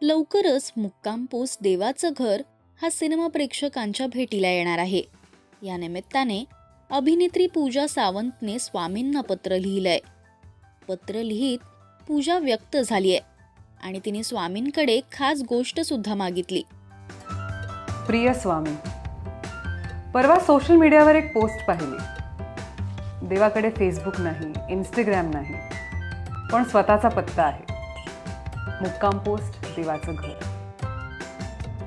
लवकरच मुक्काम पोस्ट देवाचं घर हा सिनेमा प्रेक्षकांच्या भेटीला येणार आहे. या निमित्ताने अभिनेत्री पूजा सावंतने स्वामींना पत्र लिहिलंय. पत्र लिहित पूजा व्यक्त झालीय आणि तिने स्वामींकडे खास गोष्ट सुद्धा मागितली. प्रिय स्वामी, परवा सोशल मीडियावर एक पोस्ट पाहिली. देवाकडे फेसबुक नाही, इंस्टाग्राम नाही, पण स्वतःचा पत्ता आहे. मुक्काम पोस्ट देवाचं घर.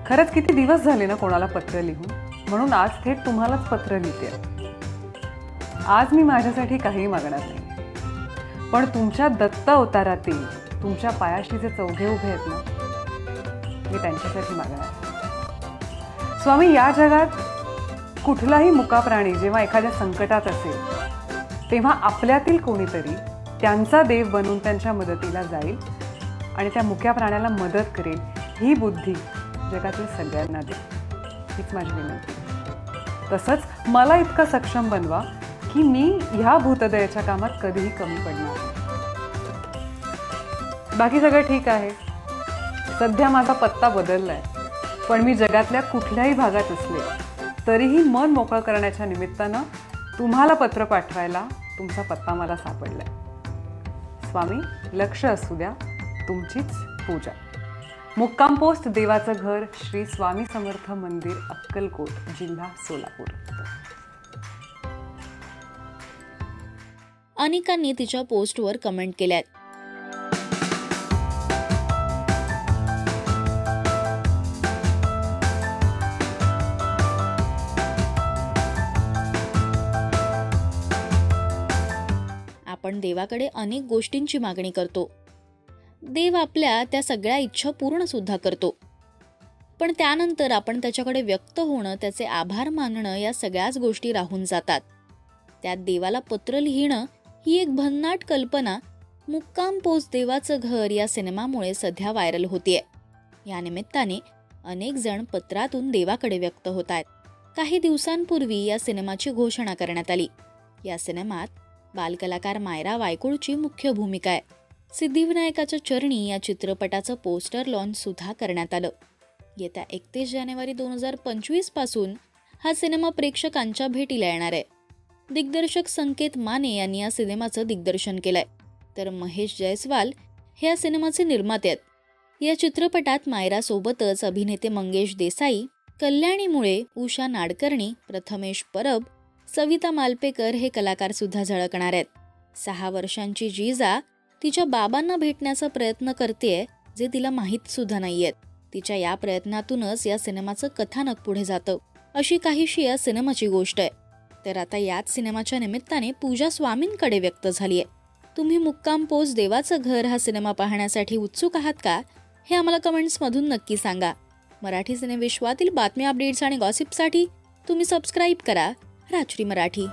खरंच किती दिवस झाले ना कोणाला पत्र लिहून, म्हणून आज थेट तुम्हालाच पत्र लिहिते. आज मी माझ्यासाठी काही मागणार नाही, पण तुमच्या दत्त अवतारातील तुमच्या पायाशी जे चौघे उभे आहेत ना, मी त्यांच्यासाठी मागणार. स्वामी, या जगात कुठलाही मुका प्राणी जेव्हा एखाद्या संकटात असेल तेव्हा आपल्यातील कोणीतरी त्यांचा देव बनून त्यांच्या मदतीला जाईल आणि त्या मुक्या प्राण्याला मदत करेल. ही बुद्धी जगातील सगळ्यांना दे, हीच माझी विनंती. तसंच मला इतकं सक्षम बनवा की मी ह्या भूतदयेच्या कामात कधीही कमी पडणार नाही. बाकी सगळं ठीक आहे. सध्या माझा पत्ता बदललाय, पण मी जगातल्या कुठल्याही भागात असले तरीही मन मोकळं करण्याच्या निमित्तानं तुम्हाला पत्र पाठवायला तुमचा पत्ता मला सापडलाय. स्वामी, लक्ष असू द्या. तुमचीच पूजा. मुक्काम पोस्ट देवाचं घर, श्री स्वामी समर्थ मंदिर, अक्कलकोट, जिल्हा सोलापूर. अनेकांनी तिच्या पोस्टवर कमेंट केल्यात. आपण देवाकडे अनेक गोष्टींची मागणी करतो. देव आपल्या त्या सगळ्या इच्छा पूर्ण सुद्धा करतो, पण त्यानंतर आपण त्याच्याकडे व्यक्त होणं, त्याचे आभार मानणं या सगळ्याच गोष्टी राहून जातात. त्यात देवाला पत्र लिहिणं ही एक भन्नाट कल्पना मुक्काम पोस्ट देवाचं घर या सिनेमामुळे सध्या व्हायरल होतीये. या निमित्ताने अनेक जण पत्रातून देवाकडे व्यक्त होत आहेत. काही दिवसांपूर्वी या सिनेमाची घोषणा करण्यात आली. या सिनेमात बालकलाकार मायरा वायकुळची मुख्य भूमिका आहे. सिद्धिविनायकाच्या चरणी या चित्रपटाचं पोस्टर लॉन्च सुद्धा करण्यात आलं. येत्या 31 जानेवारी 2025 पासून हा सिनेमा प्रेक्षकांच्या भेटीला येणार आहे. दिग्दर्शक संकेत माने यांनी या सिनेमाचं दिग्दर्शन केलंय, तर महेश जयस्वाल हे या सिनेमाचे निर्माते आहेत. या चित्रपटात मायरा सोबतच अभिनेते मंगेश देसाई, कल्याणी मुळे, उषा नाडकर्णी, प्रथमेश परब, सविता मालपेकर हे कलाकार सुद्धा झळकणार आहेत. 6 वर्षांची जीजा तिच्या बाबांना भेटण्याचा प्रयत्न करतेय, जे तिला माहीत सुद्धा नाहीयेत. तिच्या या प्रयत्नातूनच या सिनेमाचं कथानक पुढे जातं, अशी काहीशी या सिनेमाची गोष्ट आहे. तर आता याच सिनेमाच्या निमित्ताने पूजा स्वामींकडे व्यक्त झालीय. तुम्ही मुक्काम पोस्ट देवाचं घर हा सिनेमा पाहण्यासाठी उत्सुक आहात का, हे आम्हाला कमेंट्समधून नक्की सांगा. मराठी सिनेविश्वातील बातम्या, अपडेट्स आणि गॉसिपसाठी तुम्ही सबस्क्राईब करा राजश्री मराठी.